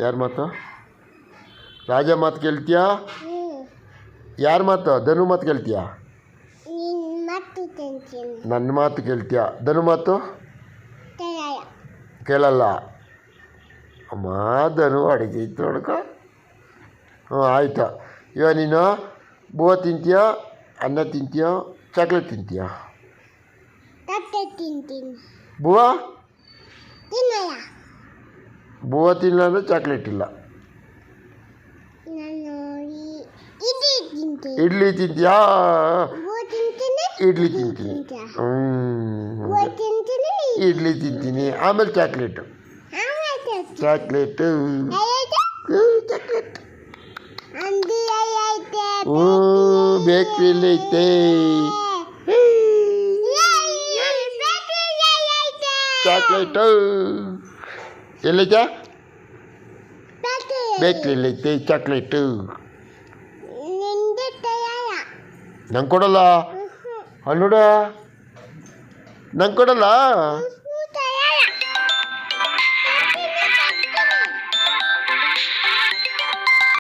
ಯಾರ ಮಾತು? ರಾಜ ಮಾತು ಕೇಳ್ತೀಯಾ? ಯಾರ ಮಾತು? ಧನು ಮಾತು ಕೇಳ್ತೀಯಾ? ನನ್ನ ಮಾತು ಕೇಳ್ತೀಯಾ? ಧನು ಮಾತು ಕೇಳಲ್ಲ. ಅಮ್ಮ ಧನು ಅಡುಗೆ ಇತ್ತು ನೋಡ್ಕ. ಆಯಿತಾ. ಇವಾಗ ನೀನು ಬೂವ ತಿಂತೀಯಾ, ಅನ್ನ ತಿಂತೀಯಾ, ಚಾಕ್ಲೇಟ್ ತಿಂತೀಯಾ? ಬೂವ ಬೂವ ತಿನ್ನಲ್ಲ ಅಂದರೆ ಚಾಕ್ಲೇಟ್ ಇಲ್ಲ. ಇಡ್ಲಿ ತಿಂತೀಯಾ? ಇಡ್ಲಿ ತಿಂತೀನಿ. ಇಡ್ಲಿ ತಿಂತೀನಿ, ಆಮೇಲೆ ಚಾಕ್ಲೇಟು. ಚಾಕ್ಲೇಟು ಚಾಕ್ಲೇಟ್ ಬೇಕ್ರಿಯಲ್ಲಿ ಐತೆ. ಚಾಕ್ಲೇಟು ಎಲ್ಲೈತೆ? ಬೇಕ್ರಿಯಲ್ಲಿ ಐತೆ ಚಾಕ್ಲೇಟು. ನಂಗೆ ಕೊಡಲ್ಲ. ಅಲ್ಲಿ ನೋಡ, ನಂಗೆ ಕೊಡಲ್ಲ.